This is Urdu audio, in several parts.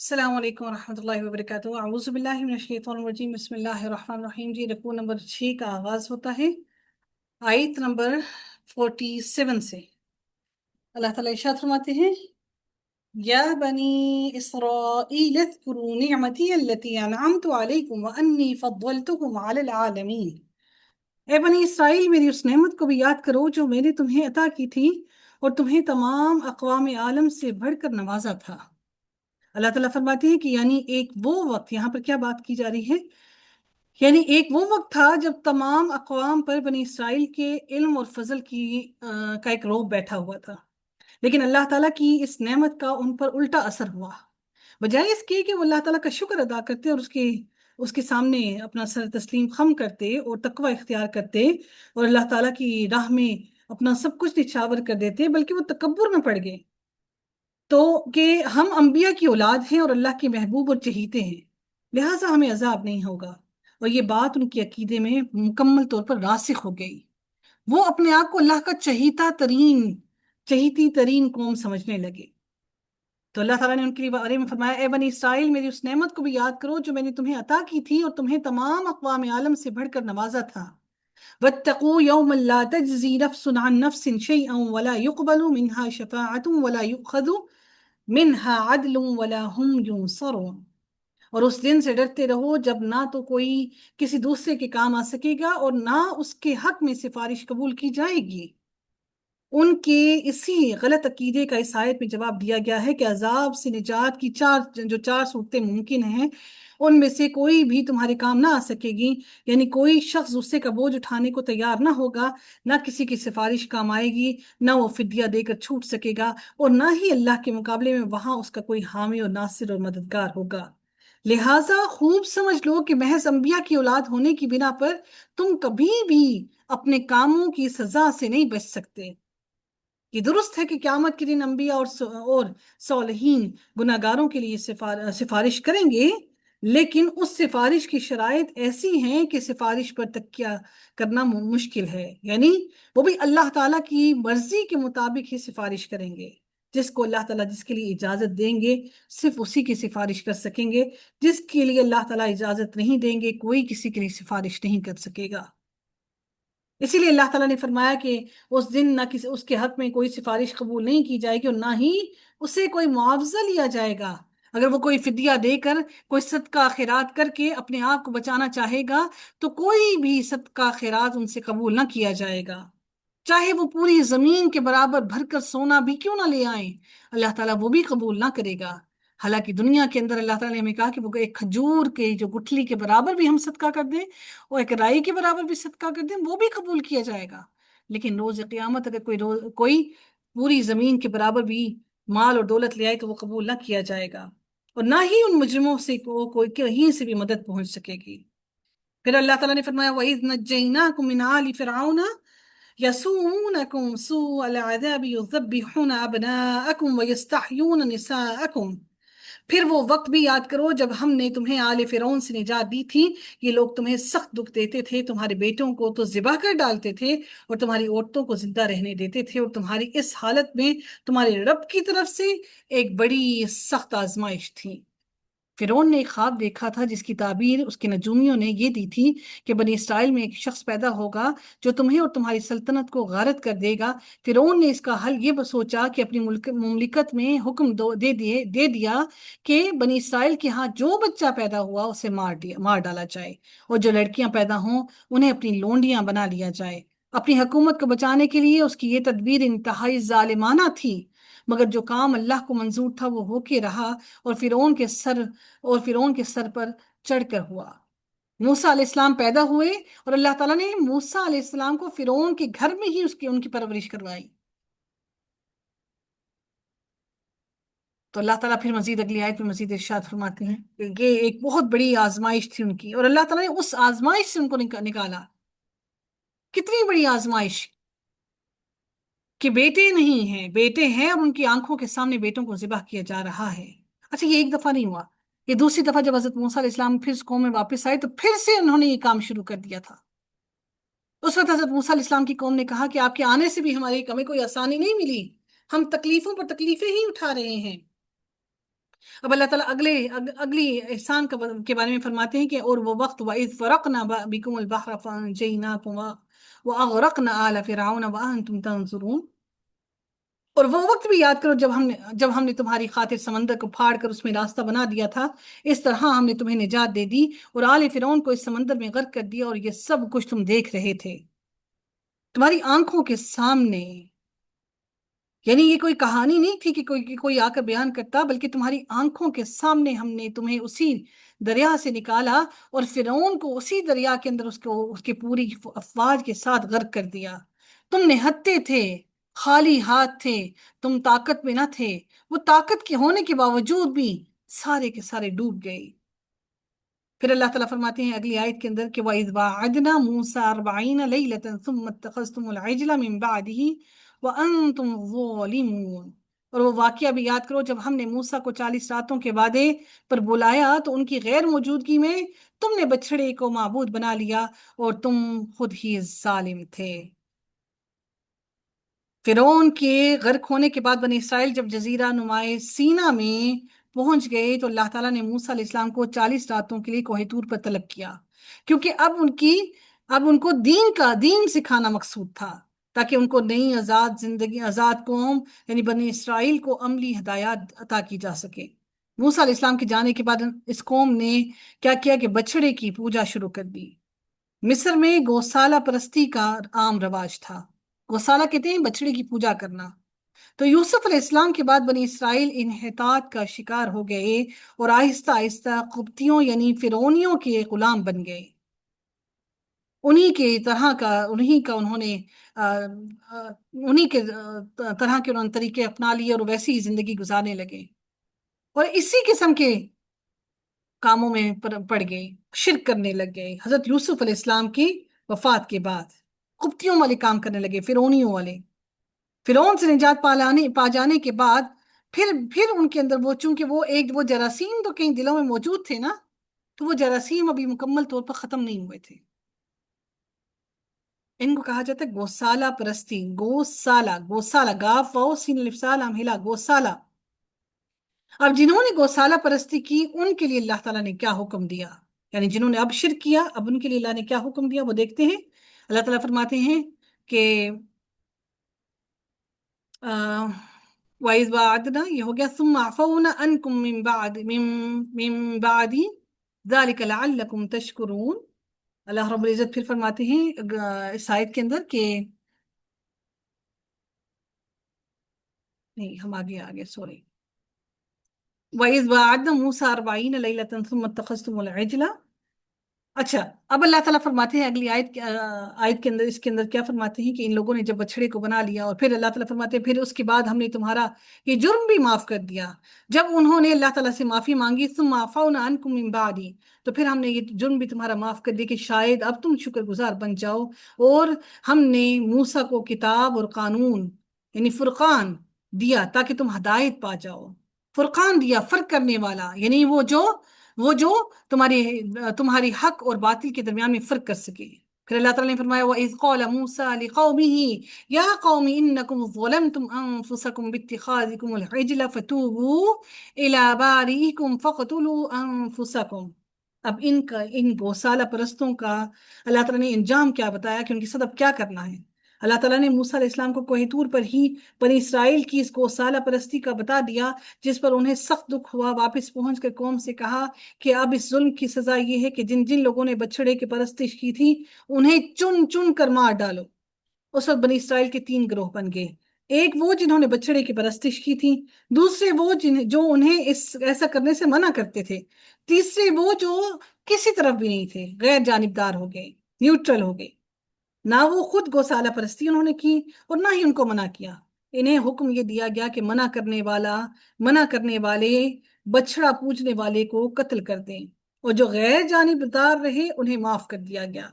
السلام علیکم ورحمۃ اللہ وبرکاتہ، اعوذ باللہ من الشیطان الرجیم، بسم اللہ الرحمن الرحیم۔ جی رکوع نمبر 6 کا آغاز ہوتا ہے آیت نمبر 47 سے۔ اللہ تعالیٰ ارشاد فرماتے ہیں، یا بنی اسرائیل اذکروا نعمتی التی انعمت علیکم وانی فضلتکم علی العالمین۔ اے بنی اسرائیل، میری اس نعمت کو بھی یاد کرو جو میں نے تمہیں عطا کی تھی اور تمہیں تمام اقوام عالم سے بڑھ کر نوازا تھا۔ اللہ تعالیٰ فرماتے ہیں کہ یعنی ایک وہ وقت، یہاں پر کیا بات کی جا رہی ہے، یعنی ایک وہ وقت تھا جب تمام اقوام پر بنی اسرائیل کے علم اور فضل کا ایک روب بیٹھا ہوا تھا، لیکن اللہ تعالیٰ کی اس نعمت کا ان پر الٹا اثر ہوا۔ بجائے اس کے کہ وہ اللہ تعالیٰ کا شکر ادا کرتے اور اس کے سامنے اپنا سر تسلیم خم کرتے اور تقوی اختیار کرتے اور اللہ تعالیٰ کی راہ میں اپنا سب کچھ نچھاور کر دیتے، بلکہ وہ تکبر میں پڑ گئے تو کہ ہم انبیاء کی اولاد ہیں اور اللہ کے محبوب اور چہیتے ہیں، لہٰذا ہمیں عذاب نہیں ہوگا، اور یہ بات ان کے عقیدے میں مکمل طور پر راسخ ہو گئی۔ وہ اپنے آپ کو اللہ کا چہیتی ترین قوم سمجھنے لگے۔ تو اللہ تعالیٰ نے ان کے بارے میں فرمایا، اے بنی اسرائیل، میری اس نعمت کو بھی یاد کرو جو میں نے تمہیں عطا کی تھی اور تمہیں تمام اقوام عالم سے بڑھ کر نوازا تھا۔ واتقوا يوما لا تجزي نفس عن نفس شيئا ولا يقبل منها شفاعة ولا يؤخذ منها عدل ولا هم ينصرون۔ اور اس دن سے ڈرتے رہو جب نہ تو کوئی کسی دوسرے کے کام آ سکے گا اور نہ اس کے حق میں سفارش قبول کی جائے گی۔ ان کے اسی غلط عقیدے کا اس آیت میں جواب دیا گیا ہے کہ عذاب سے نجات کی چار صورتیں ممکن ہیں، ان میں سے کوئی بھی تمہارے کام نہ آ سکے گی، یعنی کوئی شخص دوسرے کا بوجھ اٹھانے کو تیار نہ ہوگا، نہ کسی کی سفارش کام آئے گی، نہ وہ فدیہ دے کر چھوٹ سکے گا، اور نہ ہی اللہ کے مقابلے میں وہاں اس کا کوئی حامی اور ناصر اور مددگار ہوگا۔ لہٰذا خوب سمجھ لو کہ محض انبیاء کی اولاد ہونے کی بنا پر تم کبھی بھی اپنے کاموں کی سزا سے نہیں بچ سکتے۔ یہ درست ہے کہ قیامت کے دن انبیاء اور صالحین گناہ گاروں کے لیے سفارش کریں گے، لیکن اس سفارش کی شرائط ایسی ہیں کہ سفارش پر تکیہ کرنا مشکل ہے، یعنی وہ بھی اللہ تعالیٰ کی مرضی کے مطابق ہی سفارش کریں گے۔ جس کو اللہ تعالیٰ جس کے لیے اجازت دیں گے صرف اسی کی سفارش کر سکیں گے، جس کے لیے اللہ تعالیٰ اجازت نہیں دیں گے کوئی کسی کے لیے سفارش نہیں کر سکے گا۔ اسی لیے اللہ تعالیٰ نے فرمایا کہ اس دن نہ کسی اس کے حق میں کوئی سفارش قبول نہیں کی جائے گی اور نہ ہی اسے کوئی معاوضہ لیا جائے گا۔ اگر وہ کوئی فدیہ دے کر، کوئی صدقہ خیرات کر کے اپنے آپ کو بچانا چاہے گا تو کوئی بھی صدقہ خیرات ان سے قبول نہ کیا جائے گا، چاہے وہ پوری زمین کے برابر بھر کر سونا بھی کیوں نہ لے آئیں، اللہ تعالیٰ وہ بھی قبول نہ کرے گا۔ حالانکہ دنیا کے اندر اللہ تعالیٰ نے ہمیں کہا کہ وہ ایک کھجور کے جو گٹھلی کے برابر بھی ہم صدقہ کر دیں اور ایک رائی کے برابر بھی صدقہ کر دیں وہ بھی قبول کیا جائے گا، لیکن روز قیامت اگر کوئی پوری زمین کے برابر بھی مال اور دولت لے آئے تو وہ قبول نہ کیا جائے گا، اور نہ ہی ان مجرموں سے کوئی کہیں سے بھی مدد پہنچ سکے گی۔ پھر اللہ تعالیٰ نے فرمایا وَإِذْ نَجَّيْنَاكُم مِّنْ آلِ فِرْعَوْنَ يَسُومُونَكُمْ سُوءَ الْعَذَابِ يُذَبِّحُونَ أَبْنَاءَكُمْ وَيَسْتَحْيُونَ نِسَاءَكُمْ۔ پھر وہ وقت بھی یاد کرو جب ہم نے تمہیں آل فرعون سے نجات دی تھی، یہ لوگ تمہیں سخت دکھ دیتے تھے، تمہارے بیٹوں کو تو ذبح کر ڈالتے تھے اور تمہاری عورتوں کو زندہ رہنے دیتے تھے، اور تمہاری اس حالت میں تمہارے رب کی طرف سے ایک بڑی سخت آزمائش تھی۔ فرعون نے ایک خواب دیکھا تھا جس کی تعبیر اس کے نجومیوں نے یہ دی تھی کہ بنی اسرائیل میں ایک شخص پیدا ہوگا جو تمہیں اور تمہاری سلطنت کو غارت کر دے گا۔ فرعون نے اس کا حل یہ سوچا کہ اپنی مملکت میں حکم دے دیا کہ بنی اسرائیل کے ہاں جو بچہ پیدا ہوا اسے مار ڈالا جائے، اور جو لڑکیاں پیدا ہوں انہیں اپنی لونڈیاں بنا لیا جائے۔ اپنی حکومت کو بچانے کے لیے اس کی یہ تدبیر انتہائی ظالمانہ تھی، مگر جو کام اللہ کو منظور تھا وہ ہو کے رہا اور فرعون کے سر پر چڑھ کر ہوا۔ موسیٰ علیہ السلام پیدا ہوئے اور اللہ تعالیٰ نے موسیٰ علیہ السلام کو فرعون کے گھر میں ہی ان کی پرورش کروائی۔ تو اللہ تعالیٰ پھر مزید اگلی آیت میں مزید ارشاد فرماتے ہیں کہ یہ ایک بہت بڑی آزمائش تھی ان کی، اور اللہ تعالیٰ نے اس آزمائش سے ان کو نکالا۔ کتنی بڑی آزمائش کہ بیٹے نہیں ہیں، بیٹے ہیں اور ان کی آنکھوں کے سامنے بیٹوں کو ذبح کیا جا رہا ہے۔ اچھا یہ ایک دفعہ نہیں ہوا، یہ دوسری دفعہ جب حضرت موسیٰ علیہ السلام پھر اس قوم میں واپس آئے تو پھر سے انہوں نے یہ کام شروع کر دیا تھا۔ اس وقت حضرت موسیٰ علیہ السلام کی قوم نے کہا کہ آپ کے آنے سے بھی ہمیں کوئی آسانی نہیں ملی، ہم تکلیفوں پر تکلیفیں ہی اٹھا رہے ہیں۔ اب اللہ تعالیٰ اگلی احسان کے بارے میں فرماتے ہیں کہ اور وہ وقت وَإِذْ فَرَقْنَا بِكُمُ الْبَحْرَ فَأَنْجَيْنَاكُمْ وَأَغْرَقْنَا آلَ فِرْعَوْنَ وَأَنْتُمْ تَنظُرُونَ، اور وہ وقت بھی یاد کرو جب ہم نے تمہاری خاطر سمندر کو پھاڑ کر اس میں راستہ بنا دیا تھا، اس طرح ہم نے تمہیں نجات دے دی اور آل فرعون کو اس سمندر میں غرق کر دیا، اور یہ سب کچھ تم دیکھ رہے تھے تمہاری آنکھوں کے سامنے۔ یعنی یہ کوئی کہانی نہیں تھی کہ کوئی آ کر بیان کرتا، بلکہ تمہاری آنکھوں کے سامنے ہم نے تمہیں اسی دریا سے نکالا، اور فرعون کو اسی دریا کے اندر اس کے پوری افواج کے ساتھ غرق کر دیا۔ تم نہتے تھے، خالی ہاتھ تھے، تم طاقت میں نہ تھے، وہ طاقت کے ہونے کے باوجود بھی سارے کے سارے ڈوب گئے۔ پھر اللہ تعالیٰ فرماتے ہیں اگلی آیت کے اندر کہ وَإِذْ وَاعَدْنَا مُوسَىٰ 40 لَيْلَةً ثُمَّ اتَّخَذْتُمُ الْعِجْلَ مِن بَعْدِهِ وَأَنْتُمْ ظَالِمُونَ، اور وہ واقعہ بھی یاد کرو جب ہم نے موسیٰ کو 40 راتوں کے وعدے پر بلایا تو ان کی غیر موجودگی میں تم نے بچھڑے کو معبود بنا لیا اور تم خود ہی ظالم تھے۔ فرعون کے غرق ہونے کے بعد بنی اسرائیل جب جزیرہ نمائے سینا میں پہنچ گئے تو اللہ تعالیٰ نے موسیٰ علیہ السلام کو 40 راتوں کے لیے کوہ طور پر طلب کیا، کیونکہ اب ان کو دین سکھانا مقصود تھا، تاکہ ان کو نئی آزاد زندگی، آزاد قوم یعنی بنی اسرائیل کو عملی ہدایات عطا کی جا سکے۔ موسیٰ علیہ السلام کے جانے کے بعد اس قوم نے کیا کیا کہ بچڑے کی پوجا شروع کر دی۔ مصر میں گوسالہ پرستی کا عام رواج تھا۔ گوسالہ کہتے ہیں بچڑے کی پوجا کرنا۔ تو یوسف علیہ السلام کے بعد بنی اسرائیل انحطاط کا شکار ہو گئے اور آہستہ آہستہ قبطیوں یعنی فرعونیوں کے غلام بن گئے۔ انہی کے طرح کے انہوں نے طریقے اپنا لیے اور ویسی ہی زندگی گزارنے لگے اور اسی قسم کے کاموں میں پڑ گئے، شرک کرنے لگ گئے۔ حضرت یوسف علیہ السلام کی وفات کے بعد قبطیوں والے کام کرنے لگے، فرعونیوں والے۔ فرعون سے نجات پا جانے کے بعد پھر ان کے اندر چونکہ وہ جراثیم تو کئی دلوں میں موجود تھے نا، تو وہ جراثیم ابھی مکمل طور پر ختم نہیں ہوئے تھے۔ ان کو کہا جاتا ہے گوسالہ پرستی، گوسالہ گاف واو سین الف سا لام ہلا، گوسالہ۔ اب جنہوں نے گوسالہ پرستی کی ان کے لیے اللہ تعالیٰ نے کیا حکم دیا، یعنی جنہوں نے اب شرک کیا اب ان کے لیے اللہ نے کیا حکم دیا وہ دیکھتے ہیں۔ اللہ تعالیٰ فرماتے ہیں کہ وَإِذْ وَعَدْنَا، یہ ہو گیا ثُمَّ عَفَوْنَا عَنْكُمْ مِن بَعْدِ ذَلِكَ لَعَلَّكُمْ تَشْكُرُونَ۔ اللہ رب العزت پھر فرماتے ہیں اس آیت کے اندر کہ نہیں، ہم آگے سوری۔ وَإِذْ وَعَدْنَا مُوسَىٰ 40 لَيْلَةً ثُمَّ اتَّخَذْتُمُ الْعِجْلَ۔ اچھا، اب اللہ تعالیٰ فرماتے ہیں اگلی آیت کے اندر، اس کے اندر کیا فرماتے ہیں کہ ان لوگوں نے جب بچھڑے کو بنا لیا، اور پھر اللہ تعالیٰ فرماتے ہیں پھر اس کے بعد ہم نے تمہارا یہ جرم بھی معاف کر دیا۔ جب انہوں نے اللہ تعالیٰ سے معافی مانگی ثم عفونا عنکم من بعد، تو پھر ہم نے یہ جرم بھی تمہارا معاف کر دیا کہ شاید اب تم شکر گزار بن جاؤ، اور ہم نے موسیٰ کو کتاب اور قانون یعنی فرقان دیا تاکہ تم ہدایت پا جاؤ۔ فرقان دیا، فرق کرنے والا، یعنی وہ جو تمہاری حق اور باطل کے درمیان میں فرق کر سکے۔ پھر اللہ تعالیٰ نے فرمایا وَإِذْ قَالَ مُوسَىٰ لِقَوْمِهِ يَا قَوْمِ إِنَّكُمْ ظَلَمْتُمْ أَنفُسَكُمْ بِاتِّخَاذِكُمُ الْعِجْلَ فَتُوبُوا إِلَىٰ بَارِئِكُمْ فَاقْتُلُوا أَنفُسَكُمْ۔ اب ان گوسالہ پرستوں کا اللہ تعالیٰ نے انجام کیا بتایا کہ ان کے ساتھ اب کیا کرنا ہے۔ اللہ تعالیٰ نے موسیٰ علیہ السلام کو کوہ طور پر ہی بنی اسرائیل کی اس گوسالہ پرستی کا بتا دیا، جس پر انہیں سخت دکھ ہوا۔ واپس پہنچ کر قوم سے کہا کہ اب اس ظلم کی سزا یہ ہے کہ جن لوگوں نے بچڑے کی پرستش کی تھی انہیں چن چن کر مار ڈالو۔ اس وقت بنی اسرائیل کے 3 گروہ بن گئے، ایک وہ جنہوں نے بچڑے کی پرستش کی تھی، دوسرے وہ جو انہیں ایسا کرنے سے منع کرتے تھے، تیسرے وہ جو کسی طرف بھی نہیں تھے، غیر جانبدار ہو گئے، نیوٹرل ہو گئے۔ نہ وہ خود گوسالہ پرستی انہوں نے کی اور نہ ہی ان کو منع کیا۔ انہیں حکم یہ دیا گیا کہ منع کرنے والے بچڑا پوجنے والے کو قتل کر دیں، اور جو غیر جانبدار رہے انہیں معاف کر دیا گیا۔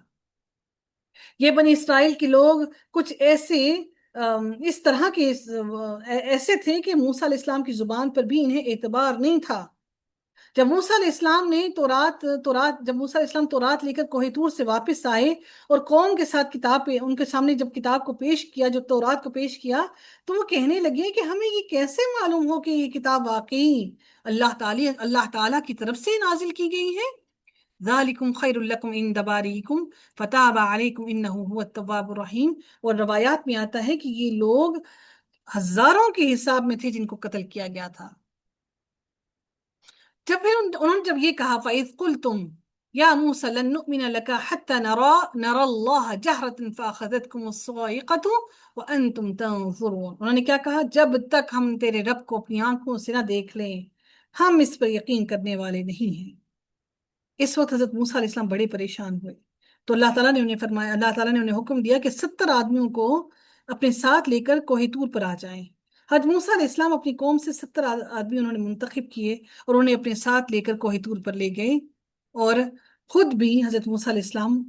یہ بنی اسرائیل کے لوگ کچھ اس طرح کے ایسے تھے کہ موسیٰ علیہ السلام کی زبان پر بھی انہیں اعتبار نہیں تھا، جب موسیٰ علیہ السلام نے جب موسیٰ علیہ السلام تورات لے کر کوہ طور سے واپس آئے اور قوم کے ساتھ ان کے سامنے جب کتاب کو پیش کیا، جو تورات کو پیش کیا، تو وہ کہنے لگے کہ ہمیں یہ کیسے معلوم ہو کہ یہ کتاب واقعی اللہ تعالیٰ کی طرف سے نازل کی گئی ہے؟ ذالکم خیر لکم عند باریکم فتاب علیکم انہ هو التواب الرحیم۔ اور روایات میں آتا ہے کہ یہ لوگ ہزاروں کے حساب میں تھے جن کو قتل کیا گیا تھا۔ جب پھر انہوں نے جب یہ کہا فَإِذْ قُلْتُمْ يَا مُوسَى لَن نُؤْمِنَ لَكَ حَتَّى نَرَى اللَّهَ جَهْرَةً فَأَخَذَتْكُمُ الصَّاعِقَةُ وَأَنْتُمْ تَنظُرُونَ، انہوں نے کیا کہا؟ جب تک ہم تیرے رب کو اپنی آنکھوں سے نہ دیکھ لیں ہم اس پر یقین کرنے والے نہیں ہیں۔ اس وقت حضرت موسیٰ علیہ السلام بڑے پریشان ہوئے، تو اللہ تعالیٰ نے انہیں حکم دیا کہ 70 آدمیوں کو اپنے ساتھ لے کر کوہ طور پر آ جائیں۔ حضرت موسیٰ علیہ السلام اپنی قوم سے 70 آدمی انہوں نے منتخب کیے اور انہیں اپنے ساتھ لے کر کوہ طور پر لے گئے، اور خود بھی حضرت موسیٰ علیہ السلام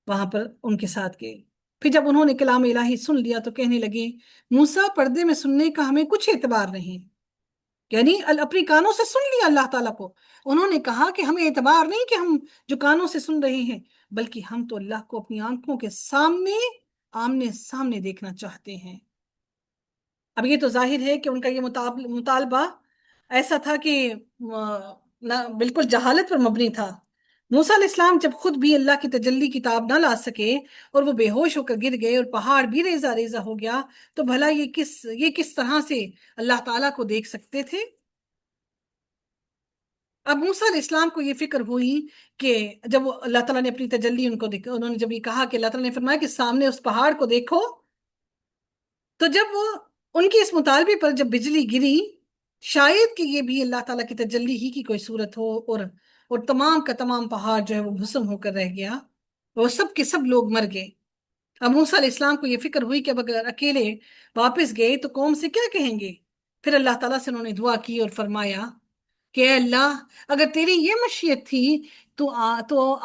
وہاں پر ان کے ساتھ گئے۔ پھر جب انہوں نے کلام الہی سن لیا تو کہنے لگے موسیٰ پردے میں سننے کا ہمیں کچھ اعتبار نہیں، یعنی اپنی کانوں سے سن لیا اللہ تعالیٰ کو۔ انہوں نے کہا کہ ہمیں اعتبار نہیں کہ ہم جو کانوں سے سن رہے ہیں، بلکہ ہم تو اللہ کو اپنی آنکھوں کے سامنے آمنے سامنے دیکھنا چاہتے ہیں۔ اب یہ تو ظاہر ہے کہ ان کا یہ مطالبہ ایسا تھا کہ بالکل جہالت پر مبنی تھا۔ موسیٰ علیہ السلام جب خود بھی اللہ کی تجلی کتاب نہ لا سکے اور وہ بے ہوش ہو کر گر گئے اور پہاڑ بھی ریزہ ریزہ ہو گیا، تو بھلا یہ کس طرح سے اللہ تعالیٰ کو دیکھ سکتے تھے؟ اب موسیٰ علیہ السلام کو یہ فکر ہوئی کہ جب وہ اللہ تعالیٰ نے اپنی تجلی ان کو دیکھا، انہوں نے جب یہ کہا کہ اللہ تعالیٰ نے فرمایا کہ سامنے اس پہاڑ کو دیکھو، تو جب وہ ان کے اس مطالبے پر جب بجلی گری، شاید کہ یہ بھی اللہ تعالیٰ کی تجلی ہی کی کوئی صورت ہو، اور تمام کا تمام پہاڑ جو ہے وہ بھسم ہو کر رہ گیا، وہ سب کے سب لوگ مر گئے۔ اب موسیٰ علیہ السلام کو یہ فکر ہوئی کہ اب اگر اکیلے واپس گئے تو قوم سے کیا کہیں گے؟ پھر اللہ تعالیٰ سے انہوں نے دعا کی اور فرمایا کہ اے اللہ، اگر تیری یہ مشیت تھی تو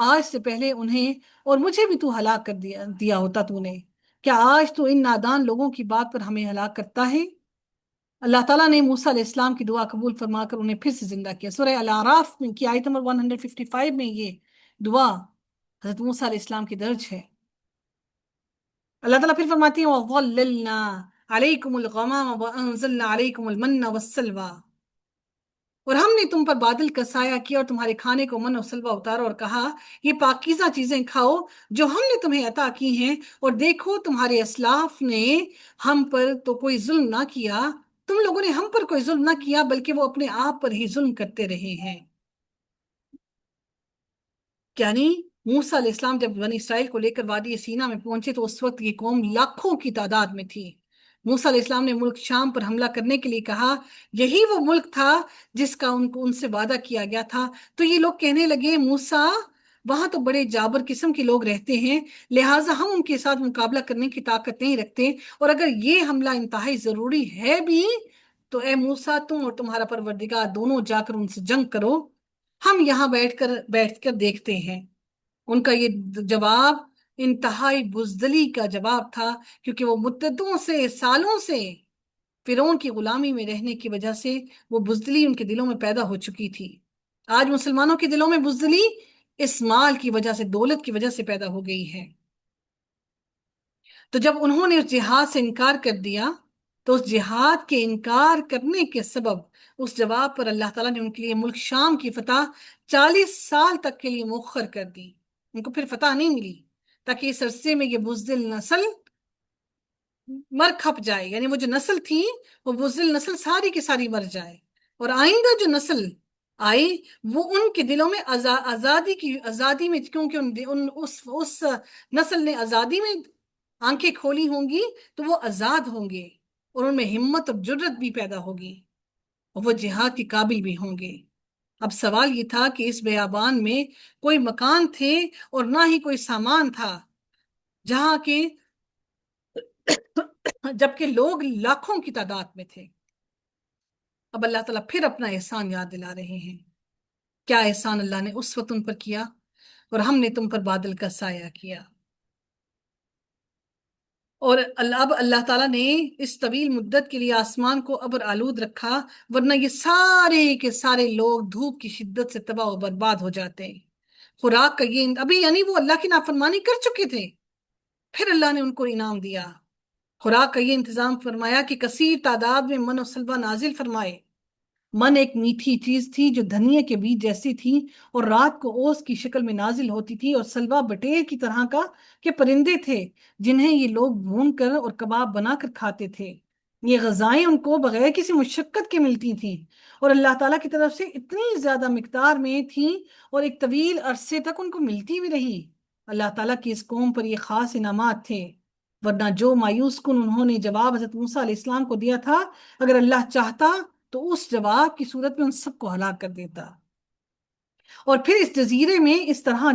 آج سے پہلے انہیں اور مجھے بھی تو ہلاک کر دیا ہوتا تو نے، کیا آج تو ان نادان لوگوں کی بات پر ہمیں ہلاک کرتا ہے؟ اللہ تعالیٰ نے موسیٰ علیہ السلام کی دعا قبول فرما کر انہیں پھر سے زندہ کیا۔ سورہ الاعراف کی آیت نمبر 155 میں یہ دعا حضرت موسیٰ علیہ السلام کی درج ہے۔ اللہ تعالیٰ پھر فرماتی ہیں وَظَلَّلْنَا عَلَيْكُمُ الْغَمَامَ وَأَنزَلْنَا عَلَيْكُمُ الْمَنَّ وَالسَّلْوَىٰ، اور ہم نے تم پر بادل کا سایہ کیا اور تمہارے کھانے کو من اور سلوہ اتارا اور کہا یہ پاکیزہ چیزیں کھاؤ جو ہم نے تمہیں عطا کی ہیں، اور دیکھو تمہارے اسلاف نے ہم پر تو کوئی ظلم نہ کیا، تم لوگوں نے ہم پر کوئی ظلم نہ کیا بلکہ وہ اپنے آپ پر ہی ظلم کرتے رہے ہیں۔ یعنی موسیٰ علیہ السلام جب بنی اسرائیل کو لے کر وادی سینا میں پہنچے تو اس وقت یہ قوم لاکھوں کی تعداد میں تھی۔ موسیٰ علیہ السلام نے ملک شام پر حملہ کرنے کے لیے کہا، یہی وہ ملک تھا جس کا ان سے وعدہ کیا گیا تھا۔ تو یہ لوگ کہنے لگے موسیٰ وہاں تو بڑے جابر قسم کے لوگ رہتے ہیں، لہٰذا ہم ان کے ساتھ مقابلہ کرنے کی طاقت نہیں رکھتے، اور اگر یہ حملہ انتہائی ضروری ہے بھی تو اے موسیٰ تم اور تمہارا پروردگار دونوں جا کر ان سے جنگ کرو، ہم یہاں بیٹھ کر دیکھتے ہیں۔ ان کا یہ جواب انتہائی بزدلی کا جواب تھا، کیونکہ وہ مدتوں سے سالوں سے فرعون کی غلامی میں رہنے کی وجہ سے وہ بزدلی ان کے دلوں میں پیدا ہو چکی تھی۔ آج مسلمانوں کے دلوں میں بزدلی اس مال کی وجہ سے، دولت کی وجہ سے پیدا ہو گئی ہے۔ تو جب انہوں نے اس جہاد سے انکار کر دیا تو اس جہاد کے انکار کرنے کے سبب اس جواب پر اللہ تعالیٰ نے ان کے لیے ملک شام کی فتح 40 سال تک کے لیے مؤخر کر دی۔ ان کو پھر فتح نہیں ملی تاکہ اس عرصے میں یہ بزدل نسل مر کھپ جائے، یعنی وہ جو نسل تھی وہ بزدل نسل ساری کی ساری مر جائے، اور آئندہ جو نسل آئی وہ ان کے دلوں میں آزادی میں، کیونکہ اس نسل نے آزادی میں آنکھیں کھولی ہوں گی تو وہ آزاد ہوں گے، اور ان میں ہمت اور جرت بھی پیدا ہوگی، اور وہ جہاد کے قابل بھی ہوں گے۔ اب سوال یہ تھا کہ اس بیابان میں کوئی مکان تھے اور نہ ہی کوئی سامان تھا، جہاں کے جبکہ لوگ لاکھوں کی تعداد میں تھے۔ اب اللہ تعالیٰ پھر اپنا احسان یاد دلا رہے ہیں، کیا احسان اللہ نے اس وقت ان پر کیا، اور ہم نے تم پر بادل کا سایہ کیا، اور اب اللہ تعالیٰ نے اس طویل مدت کے لیے آسمان کو ابر آلود رکھا، ورنہ یہ سارے کے سارے لوگ دھوپ کی شدت سے تباہ و برباد ہو جاتے ہیں۔ خوراک کا یہ ابھی یعنی وہ اللہ کی نافرمانی کر چکے تھے، پھر اللہ نے ان کو انعام دیا، خوراک کا یہ انتظام فرمایا کہ کثیر تعداد میں من و سلوہ نازل فرمائے۔ من ایک میٹھی چیز تھی جو دھنیے کے بیج جیسی تھی اور رات کو اوس کی شکل میں نازل ہوتی تھی، اور سلوا بٹیر کی طرح کا کہ پرندے تھے جنہیں یہ لوگ بھون کر اور کباب بنا کر کھاتے تھے۔ یہ غذائیں ان کو بغیر کسی مشقت کے ملتی تھیں اور اللہ تعالیٰ کی طرف سے اتنی زیادہ مقدار میں تھیں اور ایک طویل عرصے تک ان کو ملتی بھی رہی۔ اللہ تعالیٰ کی اس قوم پر یہ خاص انعامات تھے، ورنہ جو مایوس کن انہوں نے جواب حضرت موسیٰ علیہ السلام کو دیا تھا، اگر اللہ چاہتا تو اس جواب کی صورت میں ان سب کو ہلاک کر دیتا۔ اور پھر اس جزیرے میں اس طرح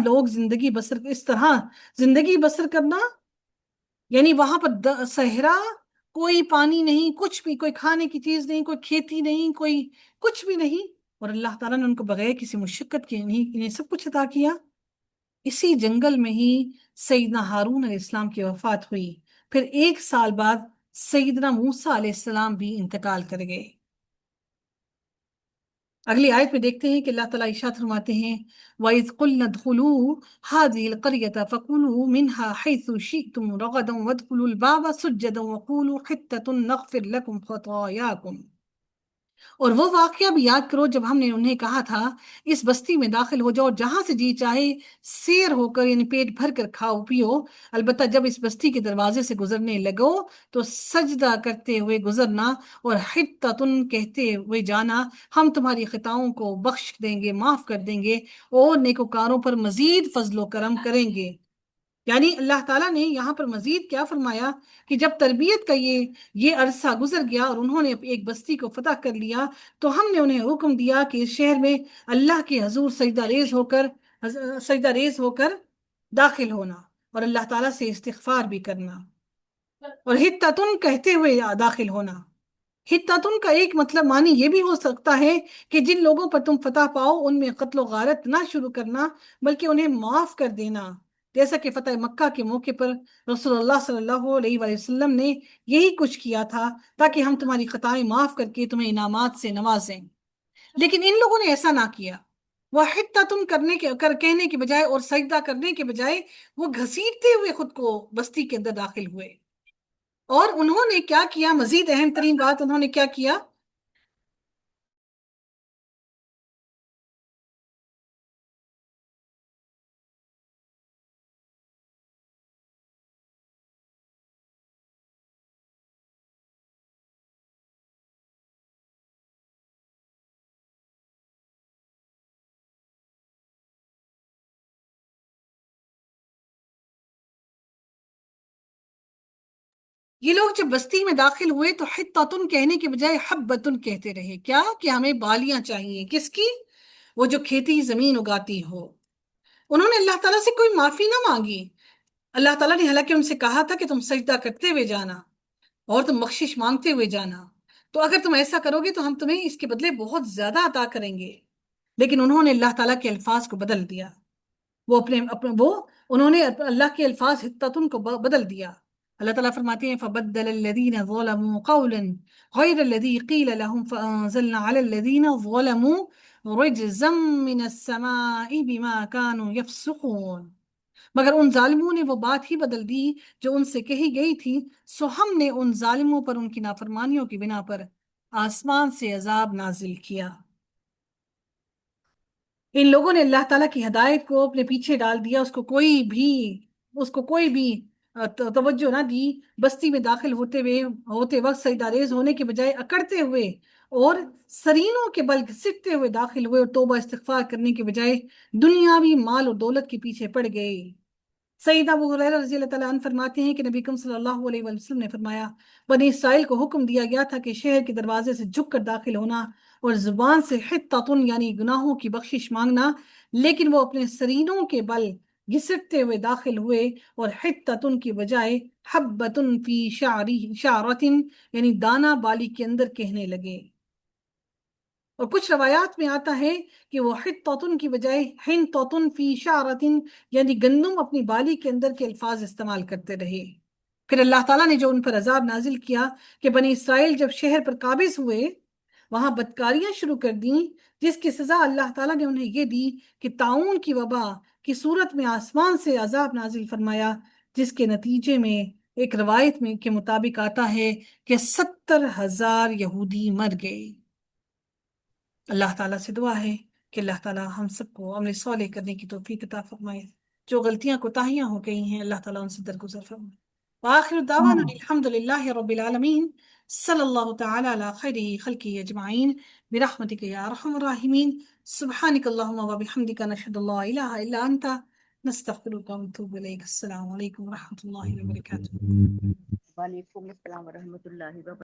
زندگی بسر کرنا، یعنی وہاں پر صحرا، کوئی پانی نہیں، کچھ بھی، کوئی کھانے کی چیز نہیں، کوئی کھیتی نہیں، کوئی کچھ بھی نہیں، اور اللہ تعالیٰ نے ان کو بغیر کسی مشقت کے انہیں سب کچھ عطا کیا۔ اسی جنگل میں ہی سیدنا ہارون علیہ السلام کی وفات ہوئی، پھر 1 سال بعد سیدنا موسیٰ علیہ السلام بھی انتقال کر گئے۔ اگلی آیت میں دیکھتے ہیں کہ اللہ تعالیٰ ارشاد فرماتے ہیں وَإِذْ قُلْنَا ادْخُلُوا هَٰذِهِ الْقَرْيَةَ فَكُلُوا مِنْهَا حَيْثُ شِئْتُمْ رَغَدًا وَادْخُلُوا الْبَابَ سُجَّدًا وَقُولُوا حِطَّةٌ نَغْفِرْ لَكُمْ خَطَايَاكُمْ۔ اور وہ واقعہ بھی یاد کرو جب ہم نے انہیں کہا تھا اس بستی میں داخل ہو جاؤ، جہاں سے جی چاہے سیر ہو کر یعنی پیٹ بھر کر کھاؤ پیو، البتہ جب اس بستی کے دروازے سے گزرنے لگو تو سجدہ کرتے ہوئے گزرنا اور حطۃ کہتے ہوئے جانا، ہم تمہاری خطاؤں کو بخش دیں گے، معاف کر دیں گے اور نیکوکاروں پر مزید فضل و کرم کریں گے۔ یعنی اللہ تعالیٰ نے یہاں پر مزید کیا فرمایا کہ جب تربیت کا یہ عرصہ گزر گیا اور انہوں نے ایک بستی کو فتح کر لیا تو ہم نے انہیں حکم دیا کہ اس شہر میں اللہ کے حضور سجدہ ریز ہو کر داخل ہونا اور اللہ تعالیٰ سے استغفار بھی کرنا، اور حطۃ کہتے ہوئے داخل ہونا۔ حطۃ کا ایک مطلب معنی یہ بھی ہو سکتا ہے کہ جن لوگوں پر تم فتح پاؤ ان میں قتل و غارت نہ شروع کرنا بلکہ انہیں معاف کر دینا، جیسا کہ فتح مکہ کے موقع پر رسول اللہ صلی اللہ علیہ وآلہ وسلم نے یہی کچھ کیا تھا تاکہ ہم تمہاری خطائیں معاف کر کے تمہیں انعامات سے نوازیں، لیکن ان لوگوں نے ایسا نہ کیا۔ وہ حطۃ کہنے کے بجائے اور سجدہ کرنے کے بجائے وہ گھسیٹتے ہوئے خود کو بستی کے اندر داخل ہوئے، اور انہوں نے کیا کیا، مزید اہم ترین بات انہوں نے کیا کیا، یہ لوگ جب بستی میں داخل ہوئے تو حطۃ کہنے کے بجائے حبۃ کہتے رہے، کیا کہ ہمیں بالیاں چاہیے، کس کی؟ وہ جو کھیتی زمین اگاتی ہو۔ انہوں نے اللہ تعالیٰ سے کوئی معافی نہ مانگی۔ اللہ تعالیٰ نے حالانکہ ان سے کہا تھا کہ تم سجدہ کرتے ہوئے جانا اور تم بخشش مانگتے ہوئے جانا، تو اگر تم ایسا کرو گے تو ہم تمہیں اس کے بدلے بہت زیادہ عطا کریں گے، لیکن انہوں نے اللہ تعالیٰ کے الفاظ کو بدل دیا، انہوں نے اللہ کے الفاظ حطۃ کو بدل دیا۔ اللہ تعالیٰ فرماتے ہیں فَبَدَّلَ الَّذِينَ ظَلَمُوا قَوْلًا غَيْرَ الَّذِي قِيلَ لَهُمْ فَأَنزَلْنَا عَلَى الَّذِينَ ظَلَمُوا رِجْزًا مِّنَ السَّمَاءِ بِمَا كَانُوا يَفْسُقُونَ، مگر ان ظالموں نے وہ بات ہی بدل دی جو ان سے کہی گئی تھی، سو ہم نے ان ظالموں پر ان کی نافرمانیوں کی بنا پر آسمان سے عذاب نازل کیا۔ ان لوگوں نے اللہ تعالیٰ کی ہدایت کو اپنے پیچھے ڈال دیا، اس کو کوئی بھی توجہ نہ دی، بستی میں داخل ہوتے وقت سجدہ ریز ہونے کے بجائے اکڑتے ہوئے اور سرینوں کے بل گھسٹتے ہوئے داخل ہوئے، اور توبہ استغفار کرنے کے بجائے دنیاوی مال اور دولت کے پیچھے پڑ گئے۔ سیدنا ابو ہریرہ رضی اللہ تعالیٰ عنہ فرماتے ہیں کہ نبی کریم صلی اللہ علیہ وآلہ وسلم نے فرمایا بنی اسرائیل کو حکم دیا گیا تھا کہ شہر کے دروازے سے جھک کر داخل ہونا اور زبان سے حطۃ یعنی گناہوں کی بخشش مانگنا، لیکن وہ اپنے سرینوں کے بل گھسٹتے ہوئے داخل ہوئے اور حطۃ کی بجائے حبۃ فی شعرۃ یعنی دانہ بالی کے اندر کہنے لگے۔ اور کچھ روایات میں آتا ہے کہ وہ حطۃ کی بجائے حنطۃ فی شعرۃ یعنی گندم اپنی بالی کے اندر کے الفاظ استعمال کرتے رہے۔ پھر اللہ تعالیٰ نے جو ان پر عذاب نازل کیا کہ بنی اسرائیل جب شہر پر قابض ہوئے وہاں بدکاریاں شروع کر دیں، جس کی سزا اللہ تعالیٰ نے انہیں یہ دی کہ طاعون کی وبا کی صورت میں آسمان سے عذاب نازل فرمایا، جس کے نتیجے میں ایک روایت میں کے مطابق آتا ہے کہ 70,000 یہودی مر گئے۔ اللہ تعالیٰ سے دعا ہے کہ اللہ تعالیٰ ہم سب کو عمل صالح کرنے کی توفیق عطا فرمائے، جو غلطیاں کوتاہیاں ہو گئی ہیں اللہ تعالیٰ ان سے درگزر فرمائے۔ وآخر دعوانا الحمد للہ رب العالمین، صلی اللہ تعالی علی خیر خلقہ اجمعین برحمتک یا ارحم الراحمین، سبحانک اللہم وبحمدک، نشہد ان لا الہ الا انت، نستغفرک ونتوب الیک۔ السلام علیکم ورحمۃ اللہ وبرکاتہ۔ وعلیکم السلام ورحمۃ اللہ وبرکاتہ۔